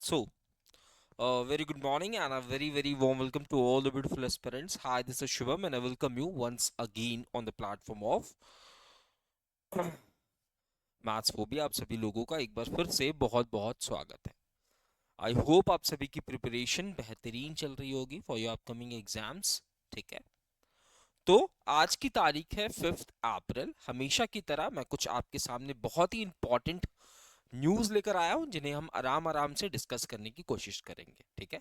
So, very good morning and a very warm welcome to all the beautiful aspirants. Hi, this is Shivam and I welcome you once again on the platform of maths phobia. आप सभी लोगों का एक बार फिर से बहुत बहुत स्वागत है। आई होप आप सभी की प्रिपरेशन बेहतरीन चल रही होगी फॉर योर अपकमिंग एग्जाम्स। ठीक है, तो आज की तारीख है 5 अप्रैल। हमेशा की तरह मैं कुछ आपके सामने बहुत ही इंपॉर्टेंट न्यूज़ लेकर आया हूं जिन्हें हम आराम आराम से डिस्कस करने की कोशिश करेंगे। ठीक है,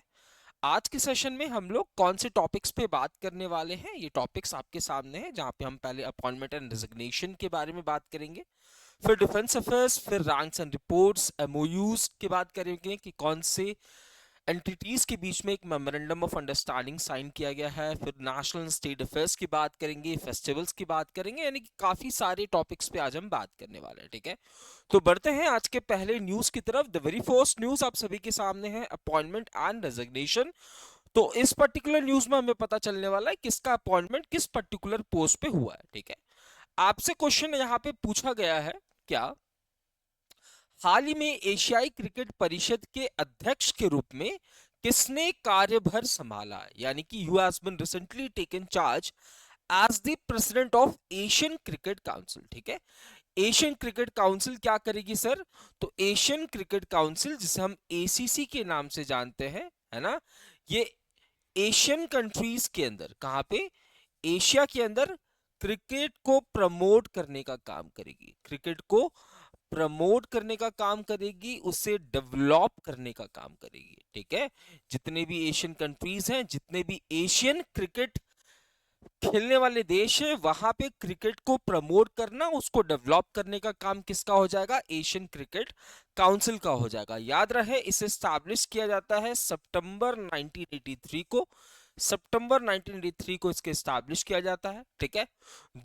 आज के सेशन में हम लोग कौन से टॉपिक्स पे बात करने वाले हैं, ये टॉपिक्स आपके सामने हैं, जहां पे हम पहले अपॉइंटमेंट एंड रिजिग्नेशन के बारे में बात करेंगे, फिर डिफेंस अफेयर्स, फिर रैंक्स एंड रिपोर्ट्स, एमओयूज की बात करेंगे कि कौन से एंटिटीज के बीच में एक मेमोरेंडम ऑफ अंडरस्टैंडिंग साइन किया गया है, फिर नेशनल स्टेट अफेयर्स की बात करेंगे, फेस्टिवल्स की बात करेंगे, यानी कि काफी सारे टॉपिक्स पे आज हम बात करने वाले हैं। ठीक है, तो बढ़ते हैं आज के पहले न्यूज की तरफ। द वेरी फर्स्ट न्यूज आप सभी के सामने है, अपॉइंटमेंट एंड रेजिग्नेशन। तो इस पर्टिकुलर न्यूज में हमें पता चलने वाला है किसका अपॉइंटमेंट किस पर्टिकुलर पोस्ट पे हुआ है। ठीक है, आपसे क्वेश्चन यहाँ पे पूछा गया है, क्या हाल ही में एशियाई क्रिकेट परिषद के अध्यक्ष के रूप में किसने कार्यभार संभाला है, यानी कि you has been recently taken charge as the president of Asian Cricket Council. ठीक है, एशियन क्रिकेट काउंसिल क्या करेगी सर? तो एशियन क्रिकेट काउंसिल, जिसे हम एसीसी के नाम से जानते हैं, है ना, ये एशियन कंट्रीज के अंदर, कहां पे, एशिया के अंदर क्रिकेट को प्रमोट करने का काम करेगी, क्रिकेट को प्रमोट करने का काम करेगी, उसे डेवलप करने का काम करेगी। ठीक है, जितने भी एशियन कंट्रीज हैं, जितने भी एशियन क्रिकेट खेलने वाले देश है, वहां पे क्रिकेट को प्रमोट करना, उसको डेवलप करने का काम किसका हो जाएगा? एशियन क्रिकेट काउंसिल का हो जाएगा। याद रहे, इसे स्टैब्लिश किया जाता है सितंबर 1983 को, सितंबर 1983 को इसके स्टैब्लिश किया जाता है। ठीक है,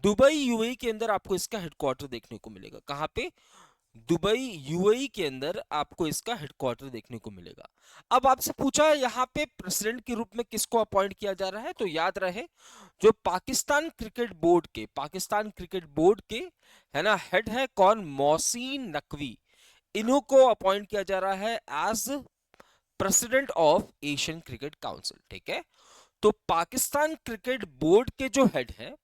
दुबई यूएई के अंदर आपको इसका हेडक्वार्टर देखने को मिलेगा। कहां पे? दुबई यूएई के अंदर आपको इसका हेडक्वार्टर देखने को मिलेगा। अब आपसे पूछा है यहाँ पे प्रेसिडेंट के रूप में किसको अपॉइंट किया जा रहा है, तो याद रहे, जो पाकिस्तान क्रिकेट बोर्ड के, है ना, हेड है कौन? मोहसिन नकवी। इन्हों को अपॉइंट किया जा रहा है as president of Asian Cricket Council. ठीक है, तो पाकिस्तान क्रिकेट बोर्ड के जो हेड है,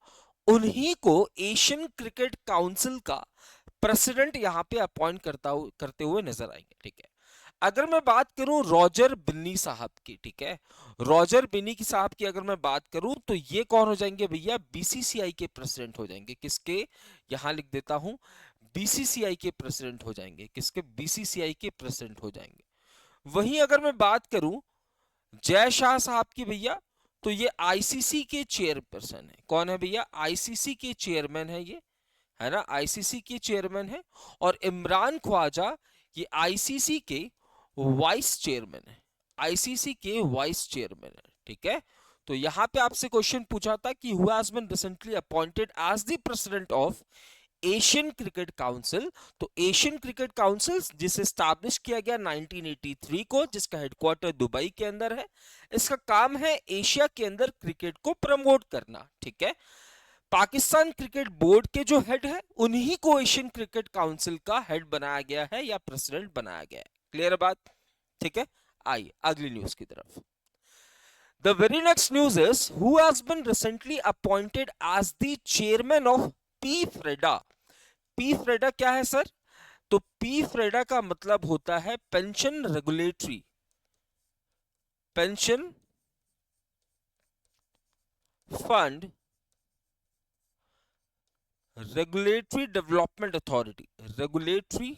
उन्हीं को एशियन क्रिकेट काउंसिल का प्रेसिडेंट यहां पे अपॉइंट करते हुए नजर आएंगे। ठीक है, अगर मैं बात करूं रॉजर बिन्नी साहब की, ठीक है, रॉजर बिन्नी की साहब की अगर मैं बात करूं, तो ये कौन हो जाएंगे भैया? बीसीसीआई के प्रेसिडेंट हो जाएंगे। किसके? यहां लिख देता हूं, बीसीसीआई के प्रेसिडेंट हो जाएंगे। किसके? बीसीसीआई के प्रेसिडेंट हो जाएंगे। वहीं अगर मैं बात करूं जय शाह साहब की भैया, तो ये आईसीसी के चेयरपर्सन है। कौन है भैया? आईसीसी के चेयरमैन है ये, है ना, आईसीसी के चेयरमैन है। और इमरान ख्वाजा, ये आईसीसी के वाइस चेयरमैन है, आईसीसी के वाइस चेयरमैन है। ठीक है, तो यहां पे आपसे क्वेश्चन पूछा था कि who has been recently appointed as the president of Asian Cricket Council. तो एशियन क्रिकेट काउंसिल जिसे स्टैब्लिश किया गया 1983 को, जिसका हेडक्वार्टर दुबई के अंदर है, इसका काम है एशिया के अंदर क्रिकेट को प्रमोट करना। ठीक है, पाकिस्तान क्रिकेट बोर्ड के जो हेड है, उन्हीं को एशियन क्रिकेट काउंसिल का हेड बनाया गया है या प्रेसिडेंट बनाया गया है। क्लियर बात? ठीक है, आइए अगली न्यूज की तरफ। The very next news is who has been recently appointed as the chairman of PFRDA. PFRDA क्या है सर? तो पी फ्रेडा का मतलब होता है pension fund regulatory development authority, regulatory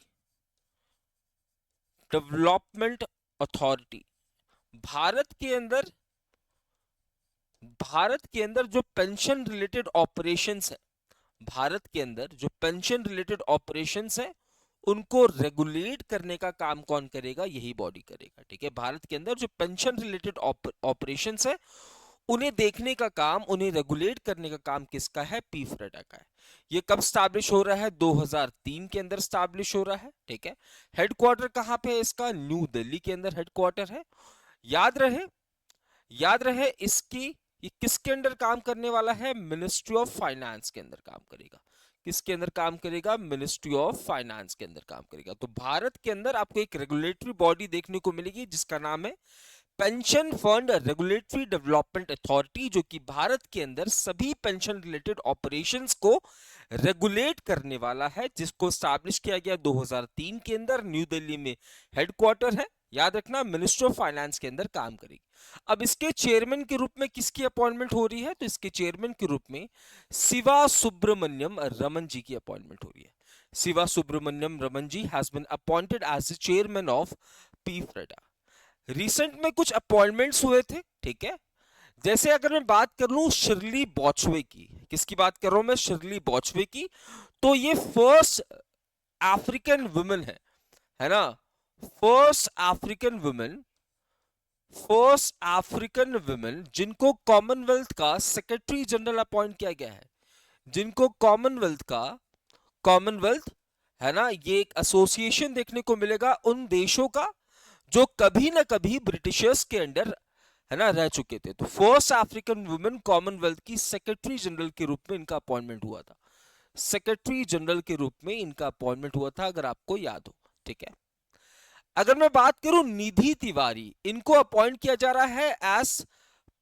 development authority. Bharat के अंदर भारत के अंदर जो पेंशन रिलेटेड ऑपरेशंस है, भारत के अंदर जो पेंशन रिलेटेड ऑपरेशंस है, उनको रेगुलेट करने का काम कौन करेगा? यही बॉडी करेगा। ठीक है, भारत के अंदर जो पेंशन रिलेटेड ऑपरेशंस है, उन्हें देखने का काम, उन्हें रेगुलेट करने का काम किसका है? पी फ्रेडा का है। ये कब स्टैब्लिश हो रहा है? 2003 के अंदर स्टैब्लिश हो रहा है। ठीक है, हेडक्वार्टर कहां पे है इसका? न्यू दिल्ली के अंदर हेडक्वार्टर है। याद रहे, याद रहे इसकी, ये किसके अंदर काम करने वाला है? मिनिस्ट्री ऑफ फाइनेंस के अंदर काम करेगा। किसके अंदर काम करेगा? मिनिस्ट्री ऑफ फाइनेंस के अंदर काम करेगा। तो भारत के अंदर आपको एक रेगुलेटरी बॉडी देखने को मिलेगी जिसका नाम है pension fund regulatory development authority, जो कि भारत के अंदर सभी पेंशन रिलेटेड ऑपरेशंस को रेगुलेट करने वाला है, जिसको स्टैब्लिश किया गया 2003 के अंदर, न्यू दिल्ली में हेडक्वार्टर है। याद रखना, मिनिस्ट्री ऑफ फाइनेंस के अंदर काम करेगी। अब इसके चेयरमैन के रूप में किसकी अपॉइंटमेंट हो रही है? तो इसके चेयरमैन के रूप में शिवा सुब्रमण्यम रमन जी की अपॉइंटमेंट हो रही है। Shiva Subramaniam Raman ji has been appointed as the chairman of PFRDA. Recent में कुछ अपॉइंटमेंट्स हुए थे, ठीक है। जैसे अगर मैं बात कर लूं शिरली बॉचवे की, किसकी बात कर रहा हूं मैं? शिरली बॉचवे की। तो ये फर्स्ट अफ्रीकन वुमेन है ना, first African women, first African women जिनको कॉमनवेल्थ का सेक्रेटरी जनरल अपॉइंट किया गया है, जिनको कॉमनवेल्थ है ना, ये एक एसोसिएशन देखने को मिलेगा उन देशों का जो कभी ना कभी ब्रिटिशर्स के अंडर है ना रह चुके थे। तो फर्स्ट अफ्रीकन वुमेन कॉमनवेल्थ की सेक्रेटरी जनरल के रूप में इनका अपॉइंटमेंट हुआ था। सेक्रेटरी जनरल के रूप में इनका अपॉइंटमेंट हुआ था, अगर आपको याद हो, ठीक है। अगर मैं बात करूं निधि तिवारी, इनको अपॉइंट किया जा रहा है एज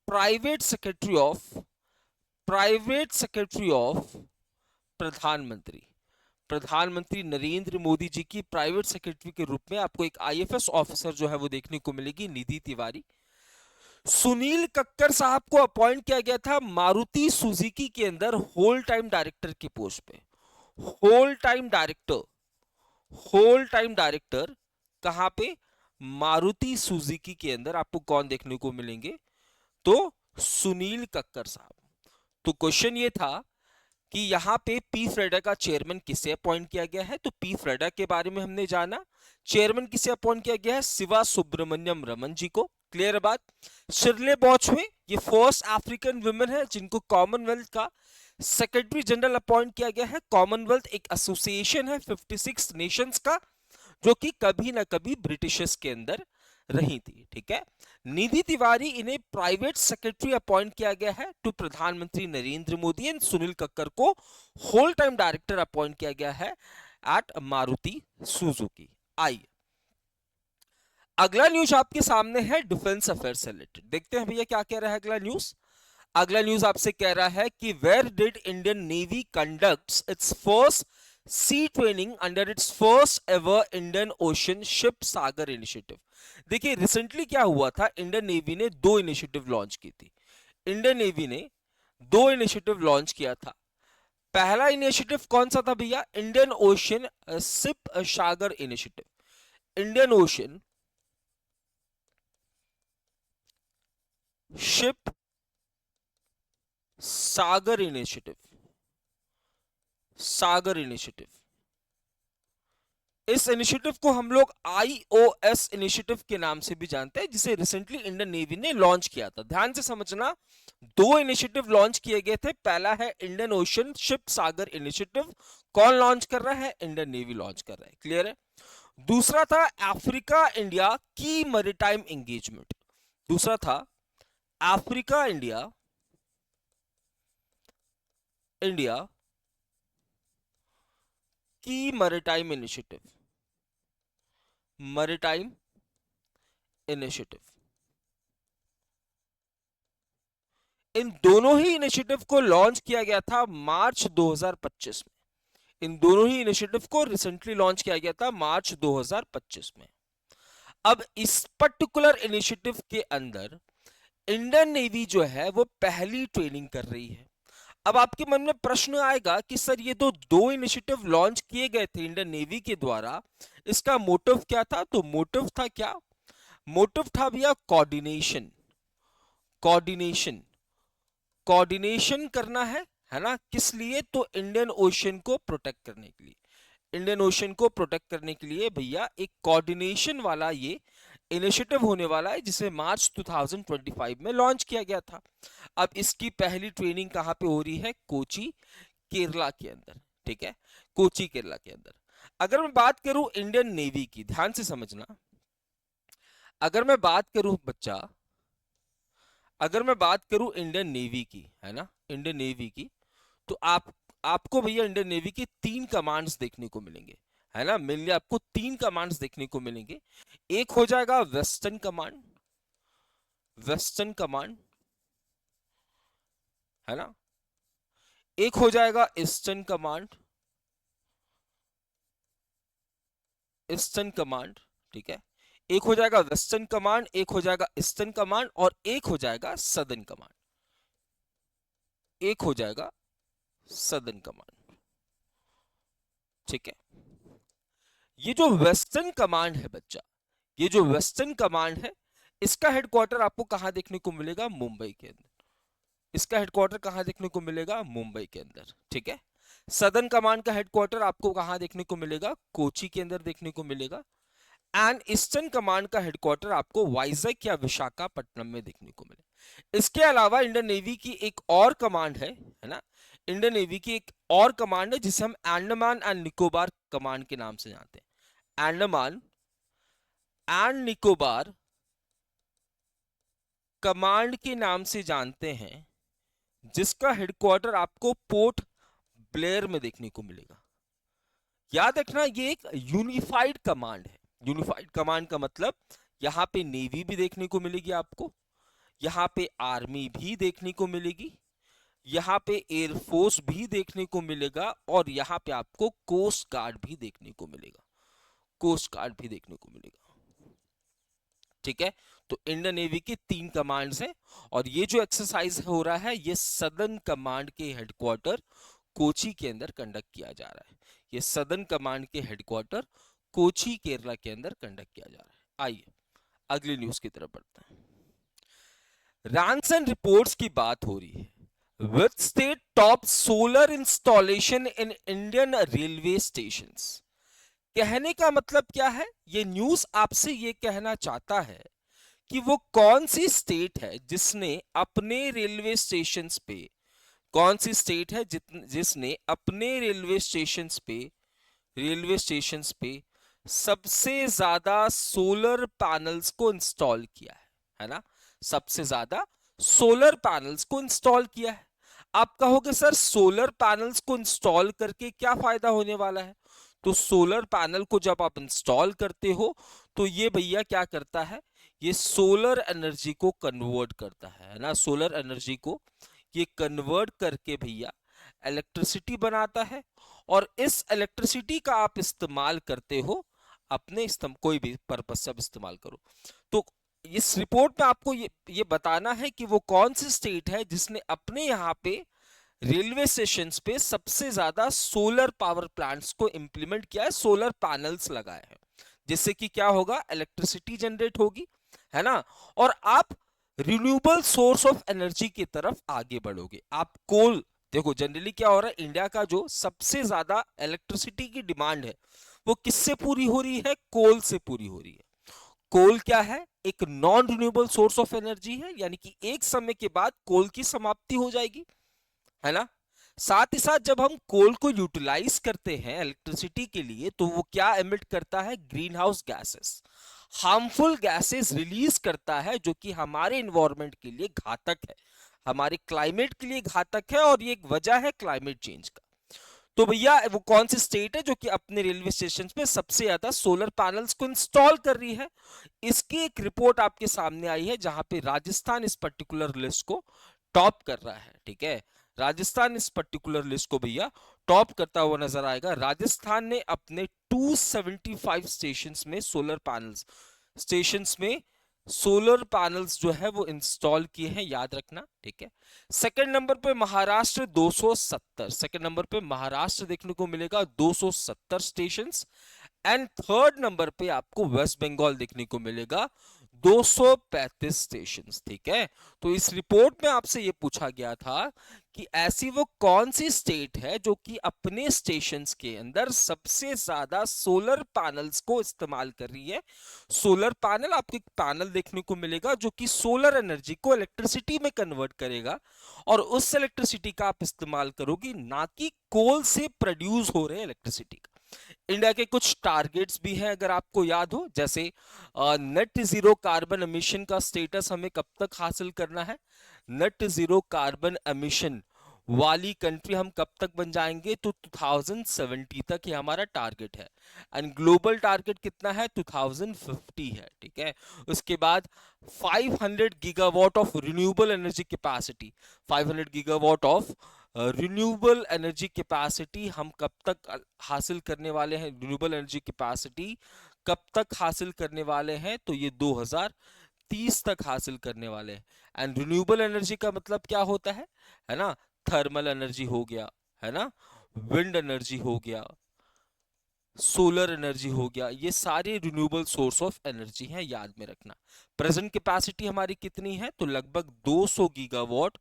प्राइवेट सेक्रेटरी ऑफ प्रधानमंत्री। प्रधानमंत्री नरेंद्र मोदी जी की प्राइवेट सेक्रेटरी के रूप में आपको एक आईएफएस ऑफिसर जो है वो देखने को मिलेगी, निधि तिवारी। सुनील कक्कर साहब को अपॉइंट किया गया था मारुति सुजुकी के अंदर होल टाइम डायरेक्टर की पोस्ट पे। होल टाइम डायरेक्टर कहां पे? मारुति सुजुकी के अंदर आपको कौन देखने को मिलेंगे? तो सुनील कक्कर साहब। तो क्वेश्चन ये था कि यहां पे पी फ्रेडा का चेयरमैन किसे अपॉइंट किया गया है? तो पी फ्रेडा के बारे में हमने जाना। चेयरमैन किसे अपॉइंट किया गया है? शिवा सुब्रमण्यम रमन जी को। क्लियर बात। शिरले बॉचवे ये फर्स्ट अफ्रीकन वुमेन है जिनको कॉमनवेल्थ का सेक्रेटरी जनरल अपॉइंट किया गया है। कॉमनवेल्थ एक एसोसिएशन है 56 नेशंस का, जो कि कभी ना कभी ब्रिटिशर्स के अंदर रही थी, ठीक है। निधि तिवारी, इन्हें प्राइवेट सेक्रेटरी अपॉइंट किया गया है टू प्रधानमंत्री नरेंद्र मोदी, एंड सुनील कक्कर को होल टाइम डायरेक्टर अपॉइंट किया गया है एट मारुति सुजुकी। आई अगला न्यूज आपके सामने है डिफेंस अफेयर से रिलेटेड। देखते हैं भैया क्या कह रहा है अगला न्यूज। अगला न्यूज आपसे कह रहा है कि where did Indian Navy conducts its first sea training under its first ever Indian Ocean ship Sagar initiative. देखिए रिसेंटली क्या हुआ था, इंडियन नेवी ने दो इनिशिएटिव लॉन्च की थी। इंडियन नेवी ने दो इनिशिएटिव लॉन्च किया था। पहला इनिशिएटिव कौन सा था भैया? Indian Ocean ship Sagar initiative. Indian Ocean ship Sagar initiative. इस इनिशिएटिव को हम लोग आईओएस इनिशिएटिव के नाम से भी जानते हैं, जिसे रिसेंटली इंडियन नेवी ने लॉन्च किया था। ध्यान से समझना, दो इनिशिएटिव लॉन्च किए गए थे। पहला है Indian Ocean ship Sagar initiative. कौन लॉन्च कर रहा है? इंडियन नेवी लॉन्च कर रहा है। क्लियर है। दूसरा था अफ्रीका इंडिया की मैरीटाइम एंगेजमेंट। दूसरा था अफ्रीका इंडिया की मैरीटाइम इनिशिएटिव। इन दोनों ही इनिशिएटिव को लॉन्च किया गया था मार्च 2025 में। इन दोनों ही इनिशिएटिव को रिसेंटली लॉन्च किया गया था मार्च 2025 में। अब इस पर्टिकुलर इनिशिएटिव के अंदर इंडियन नेवी जो है वो पहली ट्रेनिंग कर रही है। अब आपके मन में प्रश्न आएगा कि सर ये तो दो इनिशिएटिव लॉन्च किए गए थे इंडियन नेवी के द्वारा, इसका मोटिव क्या था? तो मोटिव था क्या? मोटिव था भैया कोऑर्डिनेशन। कोऑर्डिनेशन कोऑर्डिनेशन करना है ना। किस लिए? तो इंडियन ओशन को प्रोटेक्ट करने के लिए। इंडियन ओशन को प्रोटेक्ट करने के लिए भैया एक कोऑर्डिनेशन वाला ये इनिशिएटिव होने वाला है, जिसे मार्च 2025 में लॉन्च किया गया था। अब इसकी पहली ट्रेनिंग कहां पे हो रही है? कोची केरला के अंदर, ठीक है। कोची केरला के अंदर। अगर मैं बात करूं इंडियन नेवी की, ध्यान से समझना, अगर मैं बात करूं बच्चा, अगर मैं बात करूं इंडियन नेवी की, है ना, इंडियन नेवी की, तो आप आपको भैया इंडियन नेवी की 3 कमांड्स देखने को मिलेंगे, है ना। मेनली आपको 3 कमांड्स देखने को मिलेंगे। एक हो जाएगा वेस्टर्न कमांड, वेस्टर्न कमांड, है ना। एक हो जाएगा ईस्टर्न कमांड, ईस्टर्न कमांड, ठीक है। एक हो जाएगा वेस्टर्न कमांड, एक हो जाएगा ईस्टर्न कमांड, और एक हो जाएगा सदर्न कमांड, एक हो जाएगा सदर्न कमांड, ठीक है। ये जो वेस्टर्न कमांड है बच्चा, ये जो वेस्टर्न कमांड है, इसका हेडक्वार्टर आपको कहां देखने को मिलेगा? मुंबई के अंदर। इसका हेडक्वार्टर कहां देखने को मिलेगा? मुंबई के अंदर, ठीक है। सदर्न कमांड का हेडक्वार्टर आपको कहां देखने को मिलेगा? कोची के अंदर देखने को मिलेगा। एंड ईस्टर्न कमांड का हेडक्वार्टर आपको वाइजैक या विशाखापट्टनम में देखने को मिले। इसके अलावा इंडियन नेवी की एक और कमांड है ना। इंडियन नेवी की एक और कमांड है जिसे हम अंडमान एंड निकोबार कमांड के नाम से जानते हैं। अंडमान एंड निकोबार कमांड के नाम से जानते हैं, जिसका हेडक्वार्टर आपको पोर्ट ब्लेयर में देखने को मिलेगा। याद रखना, ये एक यूनिफाइड कमांड है। यूनिफाइड कमांड का मतलब यहां पे नेवी भी देखने को मिलेगी आपको, यहां पे आर्मी भी देखने को मिलेगी, यहां पे एयरफोर्स भी देखने को मिलेगा, और यहां पे आपको कोस्ट गार्ड भी देखने को मिलेगा, कोस्ट गार्ड भी देखने को मिलेगा, ठीक है। तो इंडियन नेवी की 3 कमांड्स हैं, और ये जो एक्सरसाइज हो रहा है ये सदर्न कमांड के हेडक्वार्टर कोची के अंदर कंडक्ट किया जा रहा है। ये सदर्न कमांड के हेडक्वार्टर कोची केरला के अंदर कंडक्ट किया जा रहा है। आइए अगली न्यूज की तरफ बढ़ते हैं। रैनसन रिपोर्ट्स की बात हो रही है। Which state top solar installation in Indian railway stations. कहने का मतलब क्या है? ये न्यूज आपसे ये कहना चाहता है कि वो कौन सी स्टेट है जिसने अपने रेलवे स्टेशंस पे, कौन सी स्टेट है जिसने अपने रेलवे स्टेशंस पे सबसे ज्यादा सोलर पैनल्स को इंस्टॉल किया है ना। सबसे ज्यादा सोलर पैनल्स को इंस्टॉल किया है। आप कहोगे सर सोलर पैनल्स को इंस्टॉल करके क्या फायदा होने वाला है? तो सोलर पैनल को जब आप इंस्टॉल करते हो तो ये भैया क्या करता है, ये सोलर एनर्जी को कन्वर्ट करता है ना। सोलर एनर्जी को ये कन्वर्ट करके भैया इलेक्ट्रिसिटी बनाता है, और इस इलेक्ट्रिसिटी का आप इस्तेमाल करते हो अपने कोई भी पर्पस से आप इस्तेमाल करो। तो इस रिपोर्ट में आपको ये बताना है कि वो कौन सी स्टेट है जिसने अपने यहाँ पे रेलवे स्टेशंस पे सबसे ज्यादा सोलर पावर प्लांट्स को इंप्लीमेंट किया है, सोलर पैनल्स लगाए हैं, जिससे कि क्या होगा, इलेक्ट्रिसिटी जनरेट होगी, है ना। और आप रिन्यूएबल सोर्स ऑफ एनर्जी की तरफ आगे बढ़ोगे। आप कोल, देखो जनरली क्या हो रहा है, इंडिया का जो सबसे ज्यादा इलेक्ट्रिसिटी की डिमांड है वो किससे पूरी हो रही है? कोल से पूरी हो रही है। कोल क्या है? एक non renewable source of energy है, यानी कि एक समय के बाद कोल की समाप्ति हो जाएगी, है ना। साथ ही साथ जब हम कोल को यूटिलाइज करते हैं इलेक्ट्रिसिटी के लिए तो वो क्या एमिट करता है? Green house gases, harmful gases release करता है, जो कि हमारे इन्वायरमेंट के लिए घातक है, हमारे क्लाइमेट के लिए घातक है, और ये एक वजह है क्लाइमेट चेंज का। तो भैया वो कौन सी स्टेट है जो कि अपने रेलवे स्टेशन पे सबसे ज्यादा सोलर पैनल्स को इंस्टॉल कर रही है? इसकी एक रिपोर्ट आपके सामने आई है, जहां पे राजस्थान इस पर्टिकुलर लिस्ट को टॉप कर रहा है, ठीक है। राजस्थान इस पर्टिकुलर लिस्ट को भैया टॉप करता हुआ नजर आएगा। राजस्थान ने अपने 275 स्टेशंस में सोलर पैनल्स जो है वो इंस्टॉल किए हैं, याद रखना, ठीक है। सेकंड नंबर पे महाराष्ट्र 270, सेकंड नंबर पे महाराष्ट्र देखने को मिलेगा 270 स्टेशंस। एंड थर्ड नंबर पे आपको वेस्ट बंगाल देखने को मिलेगा 235 स्टेशंस, ठीक है। तो इस रिपोर्ट में आपसे ये पूछा गया था कि ऐसी वो कौन सी स्टेट है जो कि अपने स्टेशंस के अंदर सबसे ज्यादा सोलर पैनल्स को इस्तेमाल कर रही है। सोलर पैनल, आपको एक पैनल देखने को मिलेगा जो कि सोलर एनर्जी को इलेक्ट्रिसिटी में कन्वर्ट करेगा, और उस इलेक्ट्रिसिटी का आप इस्तेमाल करोगे, ना कि कोल से प्रोड्यूस हो रहे इलेक्ट्रिसिटी का। इंडिया के कुछ टारगेट्स भी हैं अगर आपको याद हो, जैसे नेट जीरो कार्बन एमिशन का स्टेटस हमें कब तक हासिल करना है? नेट जीरो कार्बन एमिशन वाली कंट्री हम कब तक बन जाएंगे, तो 2070 तक ये हमारा टारगेट है। एंड ग्लोबल टारगेट कितना है, 2050 है, ठीक है। उसके बाद 500 gigawatt of renewable energy capacity, 500 gigawatt of renewable energy capacity हम कब तक हासिल करने वाले हैं, रिन्यूएबल एनर्जी कैपेसिटी कब तक हासिल करने वाले हैं, तो ये 2030 तक हासिल करने वाले हैं। एंड रिन्यूएबल एनर्जी का मतलब क्या होता है ना, थर्मल एनर्जी हो गया, है ना, विंड एनर्जी हो गया, सोलर एनर्जी हो गया, ये सारे रिन्यूएबल सोर्स ऑफ एनर्जी हैं, याद में रखना। प्रेजेंट कैपेसिटी हमारी कितनी है, तो लगभग 200 गीगावाट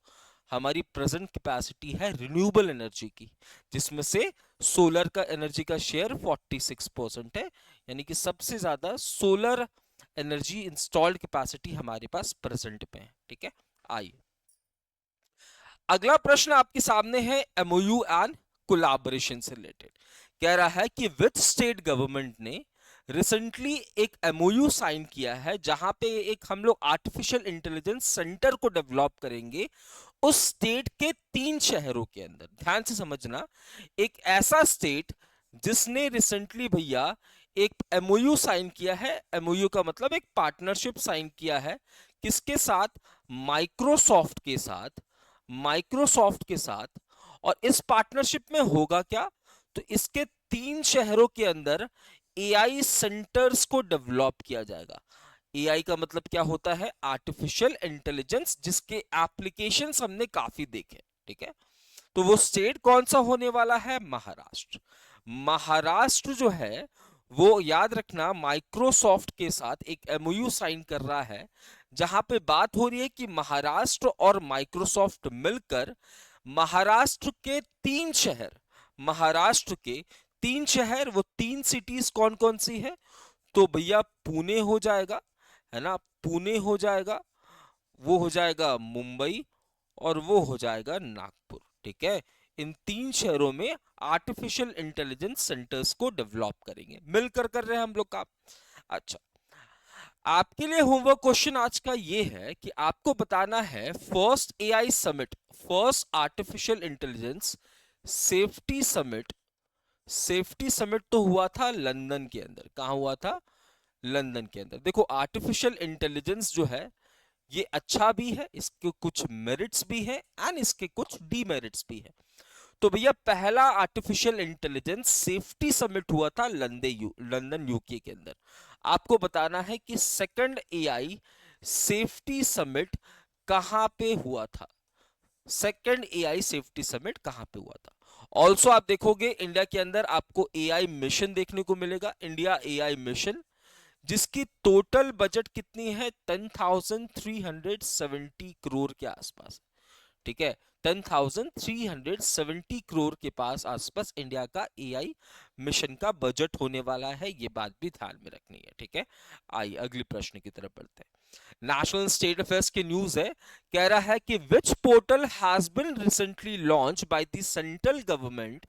हमारी प्रेजेंट कैपेसिटी है रिन्यूएबल एनर्जी की, जिसमें से सोलर का एनर्जी का शेयर 46% है, यानी कि सबसे ज्यादा सोलर एनर्जी इंस्टॉल्ड कैपेसिटी हमारे पास प्रेजेंट में है, ठीक है। आइए अगला प्रश्न आपके सामने है एमओयू एंड कोलैबोरेशन से रिलेटेड। कह रहा है कि विच स्टेट गवर्नमेंट ने रिसेंटली एक एमओयू साइन किया है जहां पे एक हम लोग आर्टिफिशियल इंटेलिजेंस सेंटर को डेवलप करेंगे उस स्टेट के 3 शहरों के अंदर। ध्यान से समझना, एक ऐसा स्टेट जिसने रिसेंटली भैया एक एमओयू साइन किया है, एमओयू का मतलब एक पार्टनरशिप साइन किया है, किसके साथ, माइक्रोसॉफ्ट के साथ, माइक्रोसॉफ्ट के साथ। और इस पार्टनरशिप में होगा क्या, तो इसके 3 शहरों के अंदर एआई सेंटर्स को डेवलप किया जाएगा। एआई का मतलब क्या होता है, आर्टिफिशियल इंटेलिजेंस, जिसके एप्लीकेशंस हमने काफी देखे, ठीक है। तो वो स्टेट कौन सा होने वाला है, महाराष्ट्र। महाराष्ट्र जो है वो याद रखना माइक्रोसॉफ्ट के साथ एक एमओयू साइन कर रहा है, जहां पे बात हो रही है कि महाराष्ट्र और माइक्रोसॉफ्ट मिलकर महाराष्ट्र के 3 शहर, महाराष्ट्र के 3 शहर, वो 3 सिटीज कौन कौन सी है, तो भैया पुणे हो जाएगा, है ना, पुणे हो जाएगा, वो हो जाएगा मुंबई, और वो हो जाएगा नागपुर, ठीक है। इन 3 शहरों में आर्टिफिशियल इंटेलिजेंस सेंटर्स को डेवलप करेंगे, मिलकर कर रहे हैं हम लोग काम। अच्छा, आपके लिए होमवर्क क्वेश्चन आज का ये है कि आपको बताना है first AI summit, first artificial intelligence safety summit, safety summit तो हुआ था लंदन के अंदर। कहां हुआ था, लंदन के अंदर। देखो आर्टिफिशियल इंटेलिजेंस जो है ये अच्छा भी है, इसके कुछ मेरिट्स भी है एंड इसके कुछ डीमेरिट्स भी है। तो भैया पहला आर्टिफिशियल इंटेलिजेंस सेफ्टी समिट हुआ था लंदन यूके के अंदर। आपको बताना है कि सेकंड एआई सेफ्टी समिट कहां पे हुआ था, सेकंड एआई सेफ्टी समिट कहां पे हुआ था। ऑल्सो आप देखोगे इंडिया के अंदर आपको एआई मिशन देखने को मिलेगा, इंडिया एआई मिशन, जिसकी टोटल बजट कितनी है, 10,370 करोड़ के आसपास, ठीक है। 10,370 करोड़ के पास आसपास इंडिया का एआई मिशन का बजट होने वाला है, ये बात भी ध्यान में रखनी है, ठीक है। आइए अगले प्रश्न की तरफ बढ़ते हैं। नेशनल स्टेट अफेयर्स की न्यूज है, कह रहा है कि which portal has been recently launch by the central government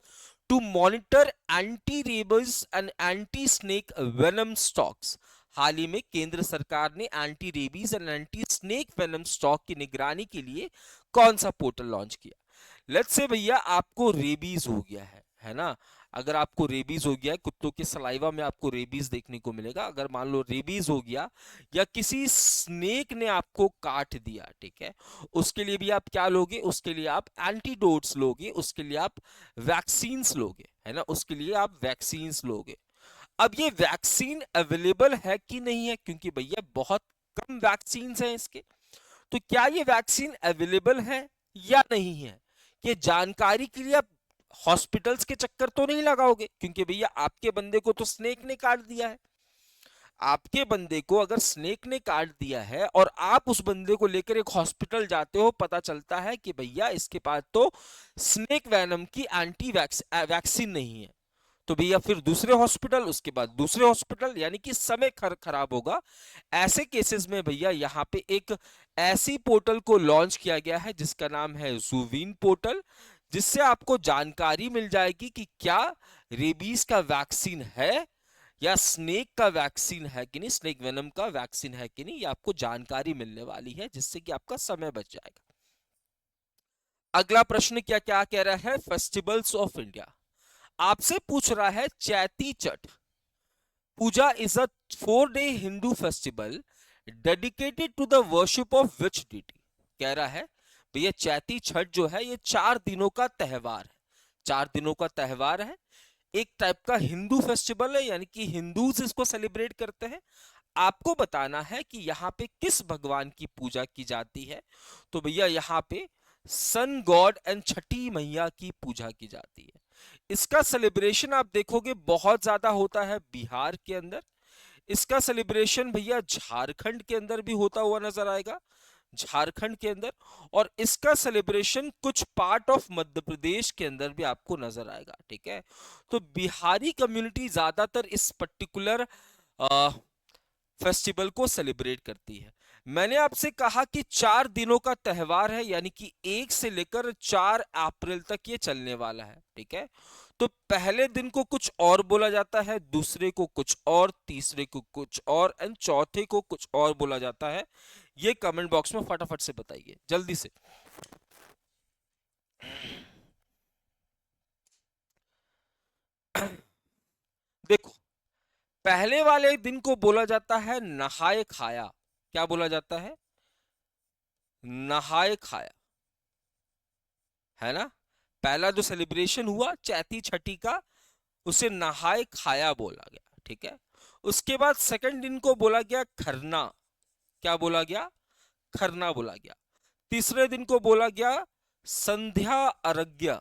to monitor anti rabies and anti snake venom stocks. हाल ही में केंद्र सरकार ने anti rabies and anti snake venom stock की निगरानी के लिए कौन सा पोर्टल लॉन्च किया। लेट्स से भैया आपको रेबीज हो गया है ना, अगर आपको रेबीज हो गया है, कुत्तों के सलाइवा में आपको रेबीज देखने को मिलेगा, अगर मान लो रेबीज हो गया या किसी स्नेक ने आपको काट दिया, ठीक है, उसके लिए भी आप क्या लोगे, उसके लिए आप एंटीडोट्स लोगे, उसके लिए आप वैक्सीन्स लोगे, है ना, उसके लिए आप वैक्सीन्स लोगे। अब ये वैक्सीन अवेलेबल है कि नहीं है, क्योंकि भैया बहुत कम वैक्सीन हैं इसके, तो क्या ये वैक्सीन अवेलेबल है या नहीं है, ये जानकारी के लिए आप हॉस्पिटल्स के चक्कर तो नहीं लगाओगे, क्योंकि भैया आपके बंदे को तो स्नेक ने काट दिया है। आपके बंदे को अगर स्नेक ने काट दिया है और आप उस बंदे को लेकर एक हॉस्पिटल जाते हो, पता चलता है कि भैया इसके पास तो स्नेक वैनम की एंटी वैक्सीन नहीं है, तो भैया फिर दूसरे हॉस्पिटल, उसके बाद दूसरे हॉस्पिटल, यानी कि समय खराब होगा। ऐसे केसेस में भैया यहाँ पे एक ऐसी पोर्टल को लॉन्च किया गया है जिसका नाम है जूवीन पोर्टल, जिससे आपको जानकारी मिल जाएगी कि क्या रेबीज का वैक्सीन है या स्नेक का वैक्सीन है कि नहीं, स्नेक वेनम का वैक्सीन है कि नहीं, ये आपको जानकारी मिलने वाली है, जिससे कि आपका समय बच जाएगा। अगला प्रश्न क्या क्या कह रहा है, फेस्टिवल्स ऑफ इंडिया। आपसे पूछ रहा है Chaiti Chhath Puja is a 4 day Hindu festival dedicated to the worship of which deity. कह रहा है भैया चैती छठ जो है ये 4 दिनों का त्योहार है, 4 दिनों का त्योहार है, एक टाइप का हिंदू फेस्टिवल है, यानी कि हिंदूज इसको सेलिब्रेट करते हैं। आपको बताना है कि यहाँ पे किस भगवान की पूजा की जाती है। तो भैया यहाँ पे सन गॉड एंड छठी मैया की पूजा की जाती है। इसका सेलिब्रेशन आप देखोगे बहुत ज्यादा होता है बिहार के अंदर। इसका सेलिब्रेशन भैया झारखंड के अंदर भी होता हुआ नजर आएगा, झारखंड के अंदर। और इसका सेलिब्रेशन कुछ पार्ट ऑफ मध्य प्रदेश के अंदर भी आपको नजर आएगा, ठीक है। तो बिहारी कम्युनिटी ज्यादातर इस पर्टिकुलर फेस्टिवल को सेलिब्रेट करती है। मैंने आपसे कहा कि 4 दिनों का त्योहार है, यानी कि 1 से लेकर 4 अप्रैल तक ये चलने वाला है, ठीक है। तो पहले दिन को कुछ और बोला जाता है, दूसरे को कुछ और, तीसरे को कुछ और एंड चौथे को कुछ और बोला जाता है। ये कमेंट बॉक्स में फटाफट से बताइए जल्दी से। देखो, पहले वाले दिन को बोला जाता है नहाए खाया। क्या बोला जाता है? नहाए खाया, है ना। पहला जो सेलिब्रेशन हुआ चैती छठी का, उसे नहाए खाया बोला गया, ठीक है। उसके बाद सेकंड दिन को बोला गया खरना। क्या बोला गया? खरना बोला गया। तीसरे दिन को बोला गया संध्या अर्घ्य।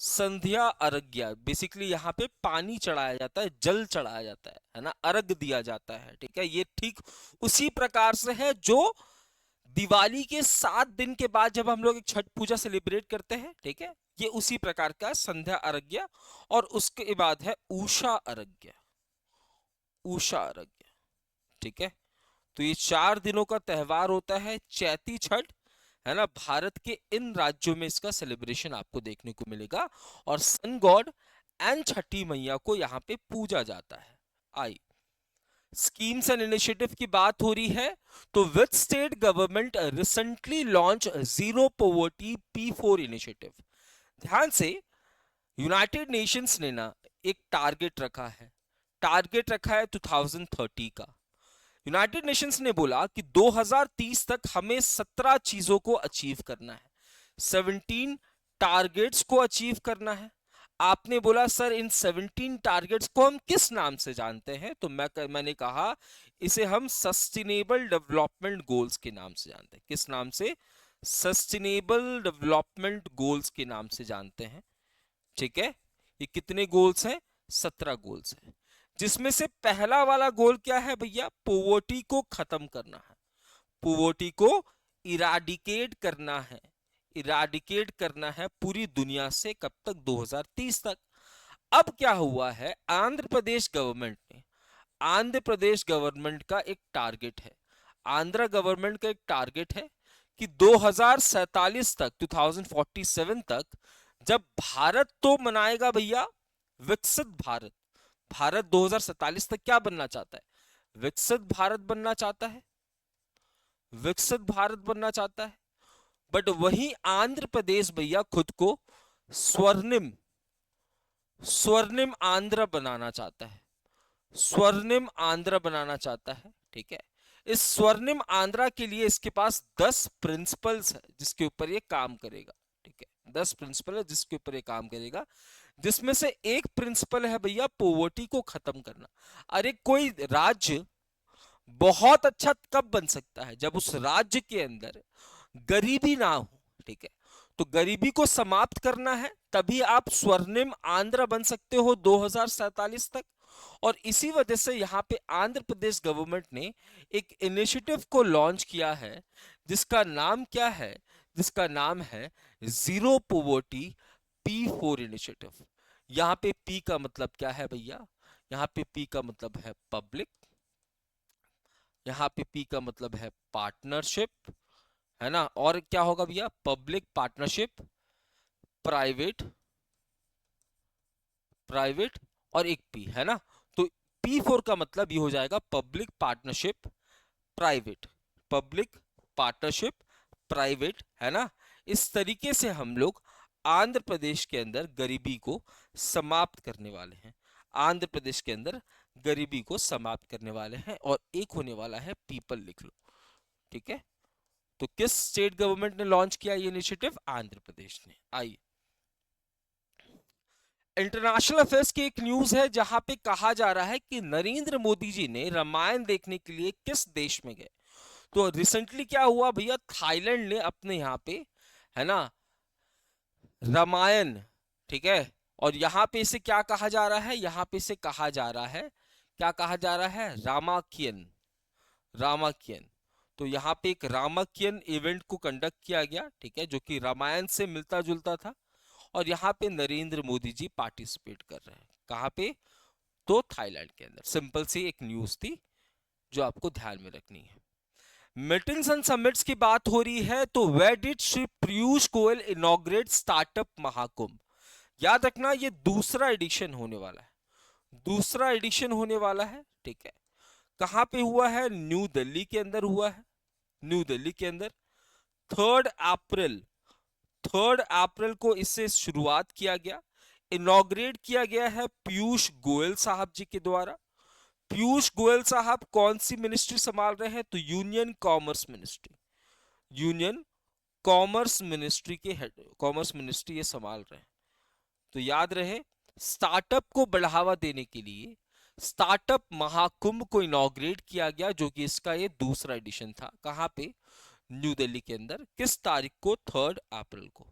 संध्या अर्घ्य बेसिकली यहाँ पे पानी चढ़ाया जाता है, जल चढ़ाया जाता है ना, अर्घ दिया जाता है, ठीक है। ये ठीक उसी प्रकार से है जो दिवाली के 7 दिन के बाद जब हम लोग एक छठ पूजा सेलिब्रेट करते हैं, ठीक है। ये उसी प्रकार का संध्या अर्घ्य। और उसके बाद है उषा अर्घ्य, उषा अर्घ्य, ठीक है। तो ये 4 दिनों का त्योहार होता है चैती छठ, है ना। भारत के इन राज्यों में इसका सेलिब्रेशन आपको देखने को मिलेगा। और सन गॉड एंड छठी मैया को यहाँ पे पूजा जाता है। आई स्कीम्स एंड इनिशिएटिव की बात हो रही है, तो which state government recently launch zero poverty P4 initiative. ध्यान से, यूनाइटेड नेशंस ने ना एक टारगेट रखा है, टारगेट रखा है 2030 का। यूनाइटेड नेशंस ने बोला कि 2030 तक हमें 17 चीजों को अचीव करना है, 17 टारगेट्स को अचीव करना है। आपने बोला सर इन 17 टारगेट्स को हम किस नाम से जानते हैं, तो मैंने कहा इसे हम सस्टेनेबल डेवलपमेंट गोल्स के नाम से जानते हैं। किस नाम से? सस्टेनेबल डेवलपमेंट गोल्स के नाम से जानते हैं, ठीक है। ये कितने गोल्स हैं? 17 गोल्स हैं, जिसमें से पहला वाला गोल क्या है भैया? पोवर्टी को खत्म करना है, पोवर्टी को इराडिकेट करना है, इराडिकेट करना है पूरी दुनिया से। कब तक? 2030 तक। अब क्या हुआ है, आंध्र प्रदेश गवर्नमेंट ने, आंध्र प्रदेश गवर्नमेंट का एक टारगेट है, आंध्र गवर्नमेंट का एक टारगेट है कि 2047 तक, 2047 तक, जब भारत तो मनाएगा भैया विकसित भारत। भारत 2047 तक क्या बनना चाहता है? विकसित भारत बनना चाहता है, विकसित भारत बनना चाहता है। बट वही आंध्र प्रदेश भैया खुद को स्वर्णिम, स्वर्णिम आंध्र बनाना चाहता है, स्वर्णिम आंध्र बनाना चाहता है, ठीक है। इस स्वर्णिम आंध्रा के लिए इसके पास 10 प्रिंसिपल्स है जिसके ऊपर ये काम करेगा, ठीक है। 10 प्रिंसिपल है जिसके ऊपर ये काम करेगा, जिसमें से एक प्रिंसिपल है भैया पॉवर्टी को खत्म करना। अरे कोई राज्य बहुत अच्छा कब बन सकता है? जब उस राज्य के अंदर गरीबी ना हो, ठीक है। तो गरीबी को समाप्त करना है, तभी आप स्वर्णिम आंध्र बन सकते हो 2047 तक। और इसी वजह से यहाँ पे आंध्र प्रदेश गवर्नमेंट ने एक इनिशिएटिव को लॉन्च किया है, जिसका नाम क्या है? जिसका नाम है जीरो पॉवर्टी P4 इनिशिएटिव। यहाँ पे P का मतलब क्या है भैया? यहाँ पे P का मतलब है पब्लिक, यहाँ पे P का मतलब है पार्टनरशिप, है ना। और क्या होगा भैया? पब्लिक, पार्टनरशिप, प्राइवेट, प्राइवेट और एक P, है ना। तो P4 का मतलब ये हो जाएगा public, partnership, private, public, partnership, private, है ना। इस तरीके से हम लोग आंध्र प्रदेश के अंदर गरीबी को समाप्त करने वाले हैं। आंध्र प्रदेश के अंदर गरीबी को समाप्त करने वाले हैं। और एक होने वाला है पीपल, लिख लो, ठीक है। तो किस स्टेट गवर्नमेंट ने लॉन्च किया ये इनिशिएटिव? आंध्र प्रदेश ने। आइए, इंटरनेशनल अफेयर्स की एक न्यूज है जहां पे कहा जा रहा है कि नरेंद्र मोदी जी ने रामायण देखने के लिए किस देश में गए। तो रिसेंटली क्या हुआ भैया, थाईलैंड ने अपने यहाँ पे, है ना, रामायण, ठीक है। और यहाँ पे इसे क्या कहा जा रहा है? यहाँ पे इसे कहा जा रहा है, क्या कहा जा रहा है? रामाकियन, रामाकियन। तो यहाँ पे एक रामाकियन इवेंट को कंडक्ट किया गया, ठीक है, जो कि रामायण से मिलता जुलता था। और यहाँ पे नरेंद्र मोदी जी पार्टिसिपेट कर रहे हैं। कहाँ पे? तो थाईलैंड के अंदर। सिंपल सी एक न्यूज थी जो आपको ध्यान में रखनी है। मीटिंग्स एंड समिट्स की बात हो रही है, तो where did Shri Piyush Goyal inaugurate startup Mahakumbh? याद रखना ये दूसरा एडिशन होने वाला है, दूसरा एडिशन होने वाला है, ठीक है। कहां पे हुआ है? न्यू दिल्ली के अंदर हुआ है, न्यू दिल्ली के अंदर। 3 अप्रैल, 3 अप्रैल को इससे शुरुआत किया गया, इनॉग्रेट किया गया है पीयूष गोयल साहब जी के द्वारा। पीयूष गोयल साहब कौन सी मिनिस्ट्री संभाल रहे हैं? तो union commerce ministry, union commerce ministry के हेड, कॉमर्स मिनिस्ट्री ये संभाल रहे हैं। तो याद रहे, स्टार्टअप को बढ़ावा देने के लिए स्टार्टअप महाकुंभ को इनॉग्रेट किया गया, जो कि इसका ये दूसरा एडिशन था। कहां पे? न्यू दिल्ली के अंदर। किस तारीख को? 3 अप्रैल को।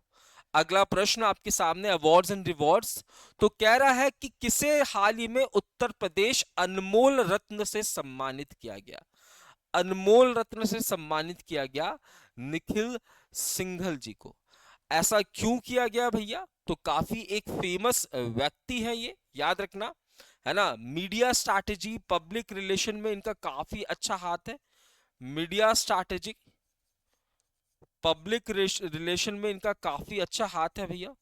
अगला प्रश्न आपके सामने, अवार्ड्स एंड रिवॉर्ड्स। तो कह रहा है कि किसे हाल ही में उत्तर प्रदेश अनमोल रत्न से सम्मानित किया गया? अनमोल रत्न से सम्मानित किया गया निखिल सिंघल जी को। ऐसा क्यों किया गया भैया? तो काफी एक फेमस व्यक्ति है ये, याद रखना, है ना। मीडिया स्ट्रैटेजी, पब्लिक रिलेशन में इनका काफी अच्छा हाथ है। मीडिया स्ट्रैटेजी, पब्लिक रिलेशन में इनका काफी अच्छा हाथ है भैया,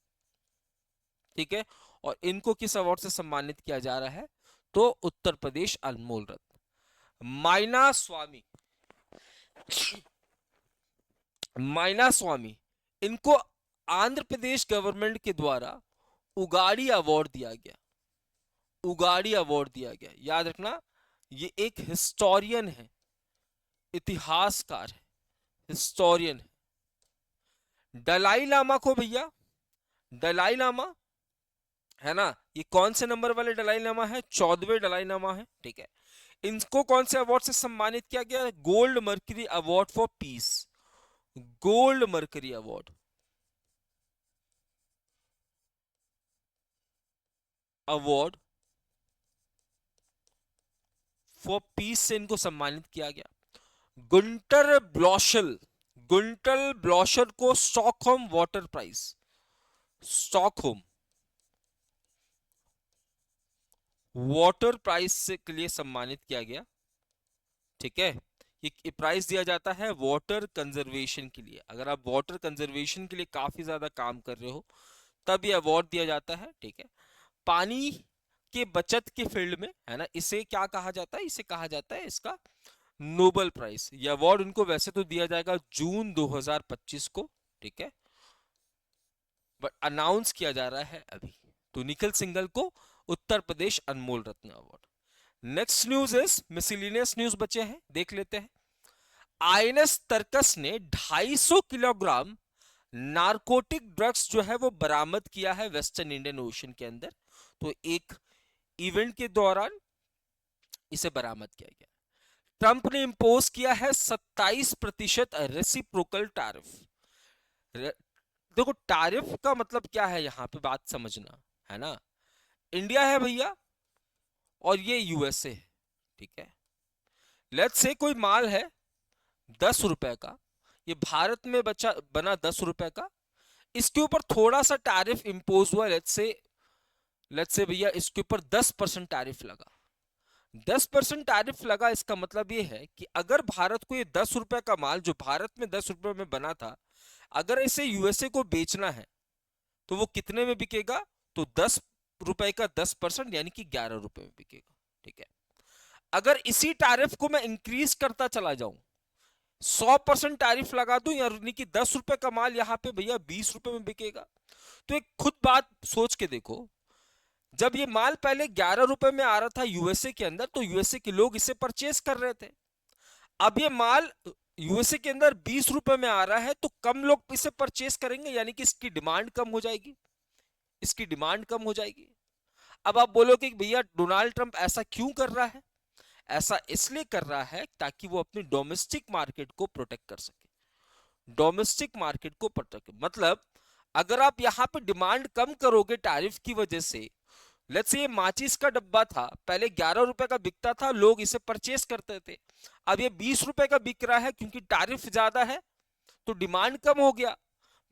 ठीक है। और इनको किस अवार्ड से सम्मानित किया जा रहा है? तो उत्तर प्रदेश अनमोल रत्न। माइना स्वामी, माइना स्वामी, इनको आंध्र प्रदेश गवर्नमेंट के द्वारा उगाड़ी अवार्ड दिया गया, उगाड़ी अवार्ड दिया गया। याद रखना, ये एक हिस्टोरियन है, इतिहासकार है, हिस्टोरियन है। दलाई लामा को भैया, दलाई लामा, है ना, ये कौन से नंबर वाले दलाई लामा है? 14वें दलाई लामा है, ठीक है। इनको कौन से अवार्ड से सम्मानित किया गया? Gold mercury award for piece, gold mercury award, award for piece से इनको सम्मानित किया गया। गुंटर ब्लॉशल, गुंटर ब्लॉशर को Stockholm Water Prize, Stockholm Water Prize से के लिए सम्मानित किया गया, ठीक है। ये प्राइज दिया जाता है वाटर कंजर्वेशन के लिए। अगर आप वाटर कंजर्वेशन के लिए काफी ज्यादा काम कर रहे हो तब ये अवार्ड दिया जाता है, ठीक है। पानी के बचत के फील्ड में, है ना, इसे क्या कहा जाता है? इसे कहा जाता है इसका नोबेल प्राइज। ये अवार्ड उनको वैसे तो दिया जाएगा जून 2025 को, ठीक है, बट अनाउंस किया जा रहा है अभी। तो निखिल सिंघल को Uttar Pradesh Anmol Ratna award. Next news is miscellaneous news बचे हैं, देख लेते हैं। आईएनएस तरकस ने 250 किलोग्राम नारकोटिक ड्रग्स जो है वो बरामद किया है वेस्टर्न इंडियन ओशन के अंदर। तो एक इवेंट के दौरान इसे बरामद किया गया। ट्रंप ने इंपोज किया है 27% रेसिप्रोकल टैरिफ। देखो, टैरिफ का मतलब क्या है यहां पे बात समझना, है ना। इंडिया है भैया और ये यूएसए है, ठीक है। लेट्स से कोई माल है 10 रुपए का, ये भारत में बचा बना 10 रुपए का, इसके ऊपर थोड़ा सा टैरिफ इंपोज हुआ, लेट्स से भैया इसके ऊपर 10% टैरिफ लगा। 10% टैरिफ लगा, इसका मतलब ये है कि अगर भारत को ये 10 रुपए का माल जो भारत में 10 रुपए में बना था, अगर इसे यूएसए को बेचना है तो वो कितने में बिकेगा? तो 10 रुपए का 10% यानी कि 11 रुपए में बिकेगा, ठीक है। अगर इसी टैरिफ को मैं इंक्रीज करता चला जाऊं, 100% टैरिफ लगा दूं, यानी कि 10 रुपए का माल यहाँ पे भैया 20 रुपए में बिकेगा। तो एक खुद बात सोच के देखो, जब ये माल पहले 11 रुपए में आ रहा था यूएसए के अंदर, तो यूएसए के लोग इसे परचेस कर रहे थे। अब ये माल यूएसए के अंदर 20 रुपए में आ रहा है, तो कम लोग इसे परचेस करेंगे, यानी कि इसकी डिमांड कम हो जाएगी, इसकी डिमांड कम हो जाएगी। अब आप बोलोगे कि भैया डोनाल्ड ट्रंप ऐसा क्यों कर रहा है? ऐसा इसलिए कर रहा है ताकि वो अपनी डोमेस्टिक मार्केट को प्रोटेक्ट कर सके। डोमेस्टिक मार्केट को प्रोटेक्ट मतलब, अगर आप यहां पे डिमांड कम करोगे टैरिफ की वजह से, लेट्स से ये माचिस का डब्बा था, पहले 11 रुपए का बिकता था, लोग इसे परचेस करते थे। अब ये 20 रुपए का बिक रहा है क्योंकि टैरिफ ज्यादा है, तो डिमांड कम हो गया,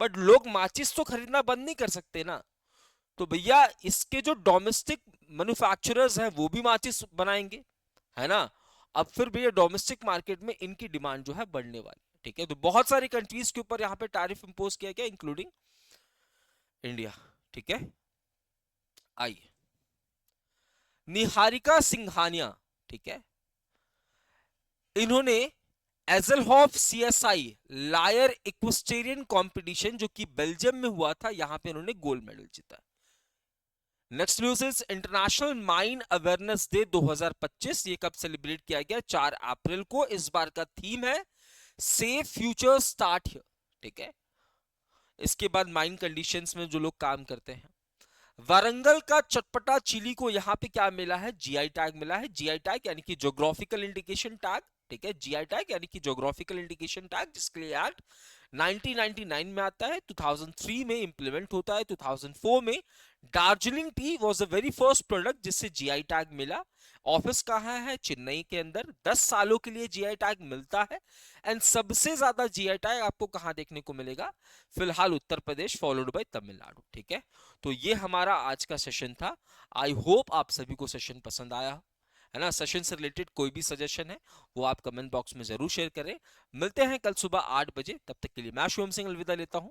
बट लोग माचिस तो खरीदना बंद नहीं कर सकते ना। तो भैया इसके जो डोमेस्टिक मैन्युफैक्चरर्स हैं वो भी माचिस बनाएंगे, है ना। अब फिर भैया डोमेस्टिक मार्केट में इनकी डिमांड जो है बढ़ने वाली है, ठीक है। तो बहुत सारी कंट्रीज के ऊपर यहाँ पे टैरिफ इंपोज किया गया, इंक्लूडिंग इंडिया, ठीक है। आइए, निहारिका सिंघानिया, ठीक है, इन्होंने एजलहॉफ सीएसआई लायर इक्वेस्टेरियन कंपटीशन जो कि बेल्जियम में हुआ था, यहां पे इन्होंने गोल्ड मेडल जीता। Next news is international mine awareness day 2025। ये कब सेलिब्रेट किया गया? 4 अप्रैल को। इस बार का थीम है सेफ फ्यूचर स्टार्ट हियर, ठीक है। इसके बाद माइन कंडीशंस में जो लोग काम करते हैं, वारंगल का चटपटा चिली को यहाँ पे क्या मिला है? जीआई टैग मिला है। जीआई टैग यानी कि ज्योग्राफिकल इंडिकेशन टैग, ठीक है। जीआई टैग यानी कि ज्योग्राफिकल इंडिकेशन टैग, जिसके लिए एक्ट 1999 में आता है, 2003 में इंप्लीमेंट होता है, 2004 में Darjeeling T was the very first product जिससे जीआई टैग मिला। ऑफिस कहाँ है? चेन्नई के अंदर। 10 सालों के लिए जीआई टैग मिलता है। एंड सबसे ज्यादा जीआई टैग आपको कहाँ देखने को मिलेगा? फिलहाल उत्तर प्रदेश, फॉलोड बाय तमिलनाडु, ठीक है। तो ये हमारा आज का सेशन था। आई होप आप सभी को सेशन पसंद आया है ना। सेशन से रिलेटेड कोई भी सजेशन है वो आप कमेंट बॉक्स में जरूर शेयर करें। मिलते हैं कल सुबह 8 बजे, तब तक के लिए मैं शुभम सिंह अलविदा लेता हूं।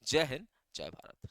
जय हिंद, जय भारत।